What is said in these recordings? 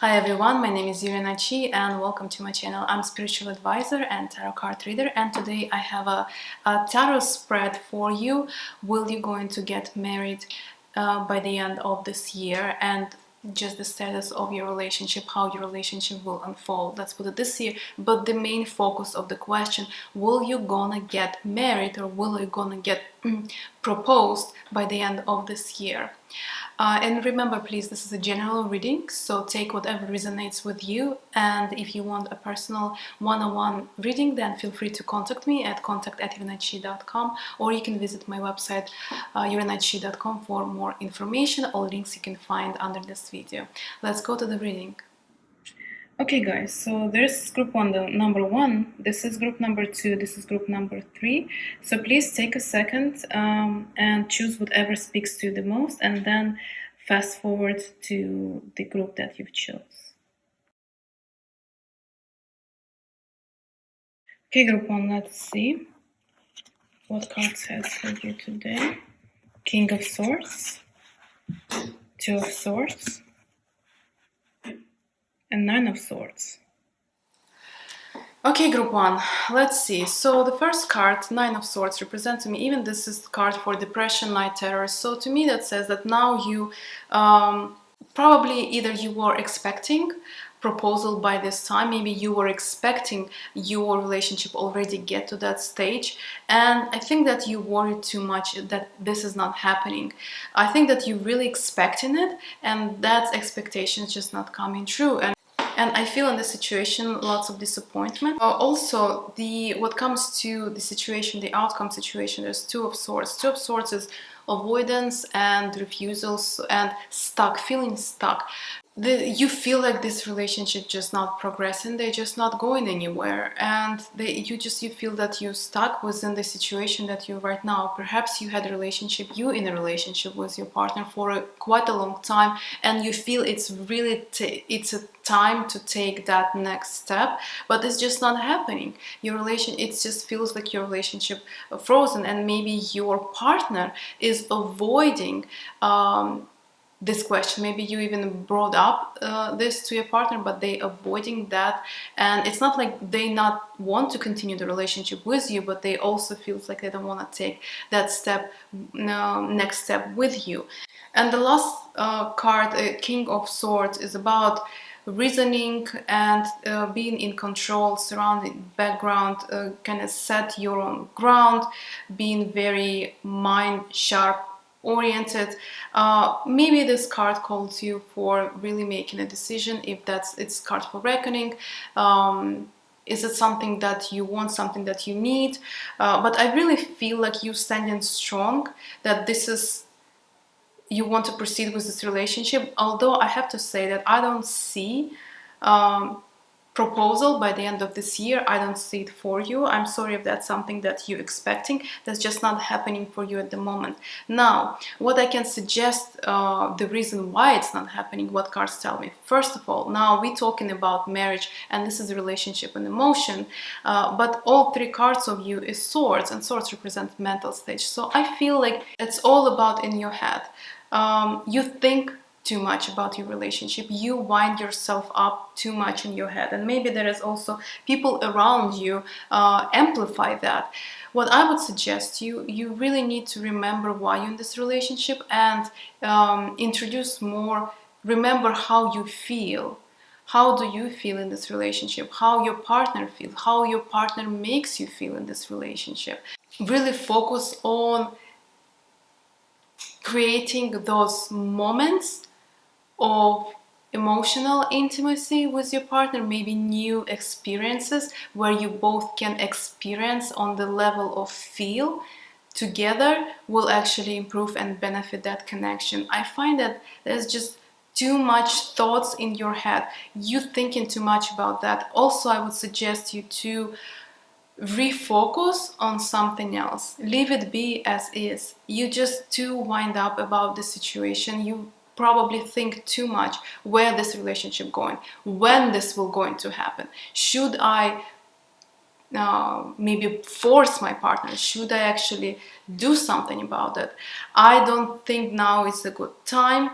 Hi everyone, my name is Chi and welcome to my channel. I'm a spiritual advisor and tarot card reader, and today I have a tarot spread for you. Will you going to get married by the end of this year, and just the status of your relationship, how your relationship will unfold. Let's put it this year, but the main focus of the question, will you gonna get married or will you gonna get proposed by the end of this year? And remember, please, this is a general reading, so take whatever resonates with you. And if you want a personal one-on-one reading, then feel free to contact me at contact@uranightshi.com, or you can visit my website uranightshi.com for more information. All links you can find under this video. Let's go to the reading. Okay guys, so there's group number one, this is group number two, this is group number three. So please take a second and choose whatever speaks to you the most, and then fast forward to the group that you've chose. Okay, group one, let's see what cards has for you today. King of Swords, Two of Swords, and Nine of Swords. Okay, group one, let's see. So the first card, Nine of Swords, represents to me, even this is card for depression, night terrors. So to me that says that now you probably either you were expecting proposal by this time, maybe you were expecting your relationship already get to that stage, and I think that you worried too much that this is not happening. I think that you really expecting it, and that expectation is just not coming true. And I feel in this situation lots of disappointment. Also, what comes to the situation, the outcome situation, there's Two of Swords. Two of Swords is avoidance and refusals and feeling stuck. You feel like this relationship just not progressing, they're just not going anywhere, and you feel that you're stuck within the situation that you're right now. Perhaps you had a relationship, you in a relationship with your partner for quite a long time, and you feel it's really it's a time to take that next step, but it's just not happening. It just feels like your relationship frozen, and maybe your partner is avoiding this question. Maybe you even brought up this to your partner, but they avoiding that, and it's not like they not want to continue the relationship with you, but they also feels like they don't want to take that step, next step with you. And the last card, King of Swords, is about reasoning and being in control, surrounding background, kind of set your own ground, being very mind sharp oriented. Maybe this card calls you for really making a decision, if it's card for reckoning. Is it something that you want, something that you need? But I really feel like you standing strong, that you want to proceed with this relationship. Although I have to say that I don't see proposal by the end of this year. I don't see it for you. I'm sorry if that's something that you're expecting. That's just not happening for you at the moment. Now, what I can suggest, the reason why it's not happening, what cards tell me. First of all, now we're talking about marriage, and this is a relationship and emotion, but all three cards of you is swords, and swords represent mental stage. So I feel like it's all about in your head. You think too much about your relationship, you wind yourself up too much in your head, and maybe there is also people around you amplify that. What I would suggest you really need to remember why you're in this relationship, and introduce more, remember how you feel. How do you feel in this relationship? How your partner feels? How your partner makes you feel in this relationship? Really focus on creating those moments of emotional intimacy with your partner, maybe new experiences where you both can experience on the level of feel together, will actually improve and benefit that connection. I find that there's just too much thoughts in your head, you thinking too much about that. Also, I would suggest you to refocus on something else, leave it be as is. You just too wind up about the situation, you probably think too much where this relationship going, when this will going to happen, should I maybe force my partner? Should I actually do something about it? I don't think now is a good time,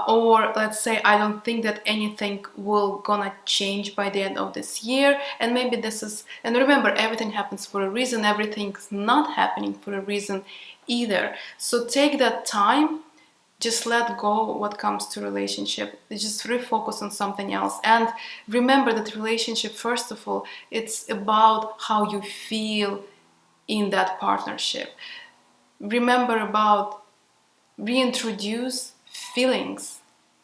or let's say I don't think that anything will gonna change by the end of this year, and maybe this is, and remember, everything happens for a reason, everything's not happening for a reason either. So take that time, just let go what comes to relationship, just refocus on something else, and remember that relationship, first of all, it's about how you feel in that partnership. Remember about reintroduce feelings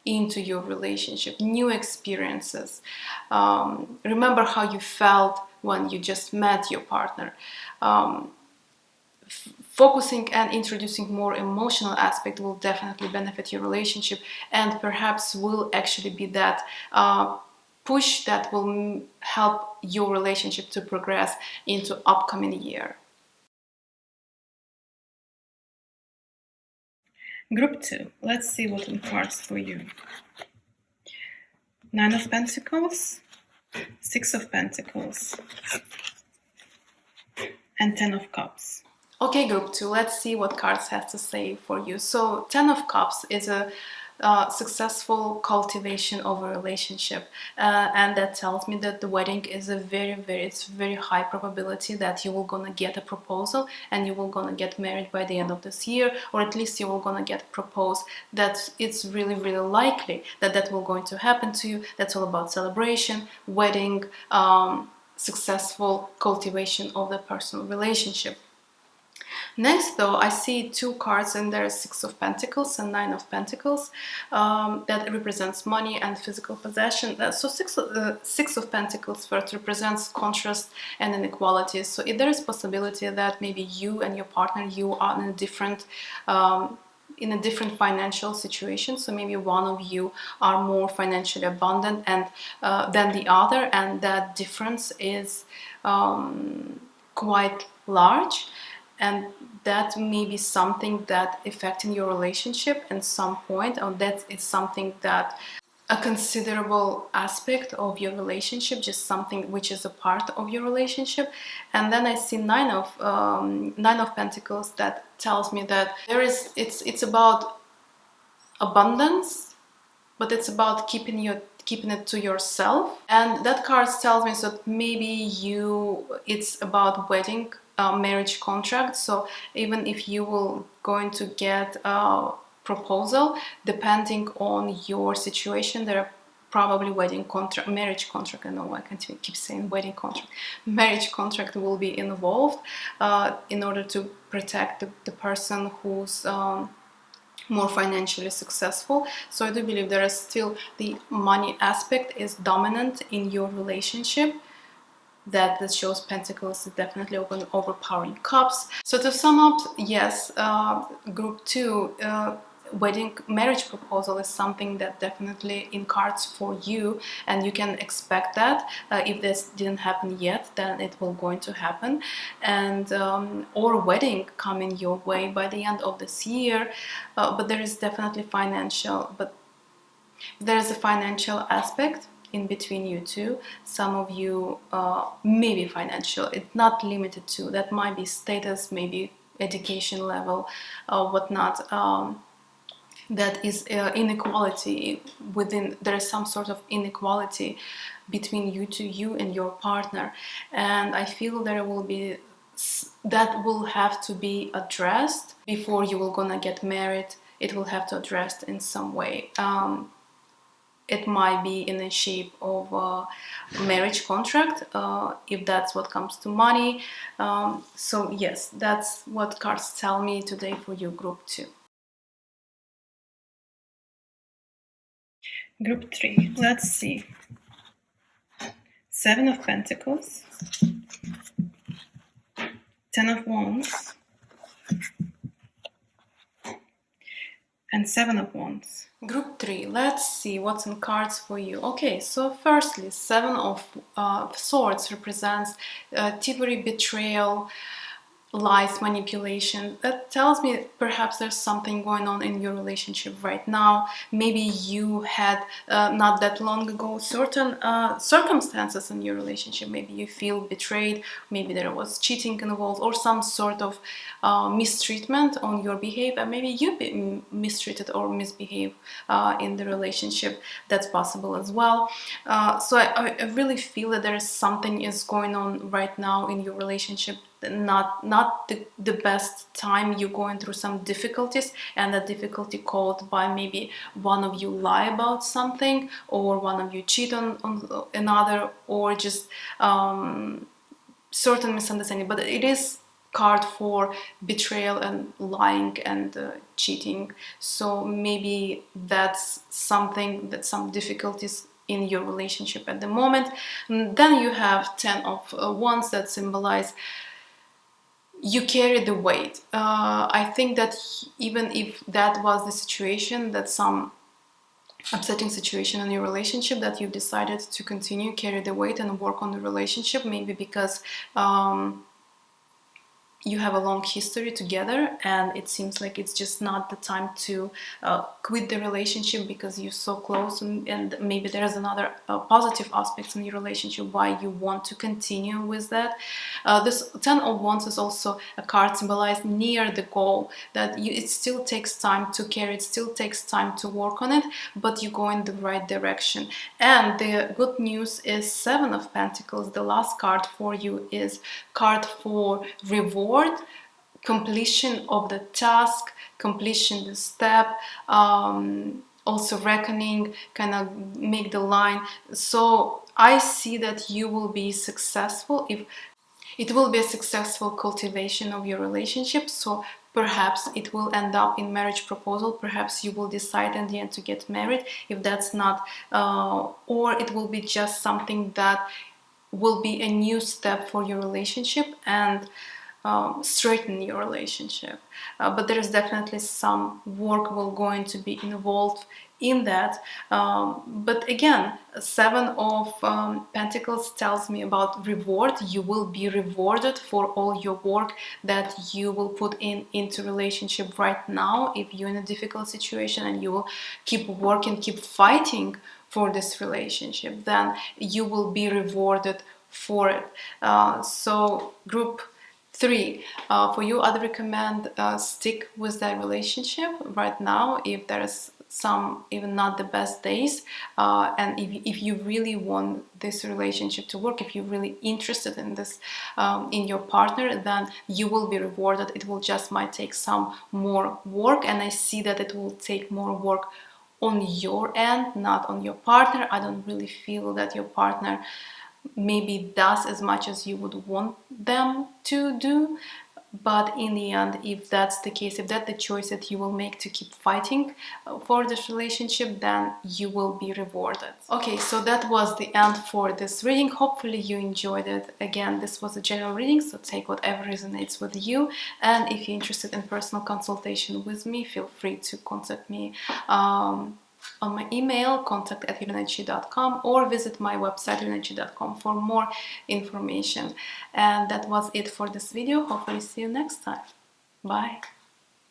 into your relationship, new experiences. Remember how you felt when you just met your partner. Focusing and introducing more emotional aspect will definitely benefit your relationship, and perhaps will actually be that push that will help your relationship to progress into upcoming year. Group 2, let's see what in cards for you. 9 of Pentacles, 6 of Pentacles, and 10 of Cups. Okay, group 2, let's see what cards have to say for you. So 10 of Cups is a successful cultivation of a relationship, and that tells me that the wedding is a it's very high probability that you will gonna get a proposal and you will gonna get married by the end of this year, or at least you will gonna get proposed. That it's really likely that that will going to happen to you. That's all about celebration, wedding, successful cultivation of the personal relationship. Next, though, I see two cards, and there's 6 of Pentacles and 9 of Pentacles, that represents money and physical possession. So 6 of Pentacles first represents contrast and inequality. So if there is possibility that maybe you and your partner, you are in a different financial situation. So maybe one of you are more financially abundant and than the other, and that difference is quite large. And that may be something that affecting your relationship at some point, or that is something that a considerable aspect of your relationship, just something which is a part of your relationship. And then I see nine of Pentacles that tells me that it's about abundance, but it's about keeping it to yourself. And that card tells me that maybe it's about wedding, marriage contract. So even if you will going to get a proposal, depending on your situation, there are probably marriage contract. I know I can't keep saying wedding contract. Marriage contract will be involved in order to protect the person who's more financially successful. So I do believe there is still the money aspect is dominant in your relationship. That shows Pentacles is definitely overpowering Cups. So to sum up, yes, group 2, wedding marriage proposal is something that definitely in cards for you, and you can expect that. If this didn't happen yet, then it will going to happen, and or wedding coming your way by the end of this year. But there is definitely there is a financial aspect in between you two. Some of you maybe financial, it's not limited to that, might be status, maybe education level, whatnot. That is inequality within, there is some sort of inequality between you and your partner, and I feel that will have to be addressed before you will gonna get married. It will have to address in some way. It might be in the shape of a marriage contract, if that's what comes to money. So yes, that's what cards tell me today for you, group 2. Group 3, let's see. 7 of Pentacles, 10 of Wands, and 7 of Wands. Group 3, let's see what's in cards for you. Okay, so firstly, 7 of Swords represents thievery, betrayal, lies, manipulation. That tells me perhaps there's something going on in your relationship right now. Maybe you had not that long ago certain circumstances in your relationship. Maybe you feel betrayed, maybe there was cheating involved, or some sort of mistreatment on your behavior. Maybe you be mistreated or misbehave in the relationship. That's possible as well. So I really feel that there is something is going on right now in your relationship. Not the best time. You're going through some difficulties, and that difficulty caused by maybe one of you lie about something, or one of you cheat on another, or just certain misunderstanding. But it is card for betrayal and lying and cheating. So maybe that's something, that some difficulties in your relationship at the moment. And then you have 10 of Wands that symbolize you carry the weight. I think that even if that was the situation, that some upsetting situation in your relationship, that you decided to continue, carry the weight and work on the relationship, maybe because you have a long history together, and it seems like it's just not the time to quit the relationship because you're so close, and maybe there's another positive aspects in your relationship why you want to continue with that. This 10 of Wands is also a card symbolized near the goal, that it still takes time to carry, it still takes time to work on it, but you go in the right direction. And the good news is 7 of Pentacles. The last card for you is card for reward, completion of the task, completion the step, also reckoning, kind of make the line. So I see that you will be successful. If it will be a successful cultivation of your relationship, so perhaps it will end up in marriage proposal, perhaps you will decide in the end to get married, if that's not, or it will be just something that will be a new step for your relationship and straighten your relationship. But there is definitely some work will going to be involved in that. But again, 7 of Pentacles tells me about reward. You will be rewarded for all your work that you will put into relationship right now. If you're in a difficult situation and you will keep working, keep fighting for this relationship, then you will be rewarded for it. So group 3, for you, I'd recommend stick with that relationship right now if there's some even not the best days, and if you really want this relationship to work, if you're really interested in this, in your partner, then you will be rewarded. It will just might take some more work, and I see that it will take more work on your end, not on your partner. I don't really feel that your partner maybe does as much as you would want them to do. But in the end, if that's the case, if that's the choice that you will make to keep fighting for this relationship, then you will be rewarded. Okay, so that was the end for this reading. Hopefully you enjoyed it. Again, this was a general reading, so take whatever resonates with you. And if you're interested in personal consultation with me, feel free to contact me on my email, contact@irinaichi.com, or visit my website, irinaichi.com, for more information. And that was it for this video. Hopefully see you next time. Bye.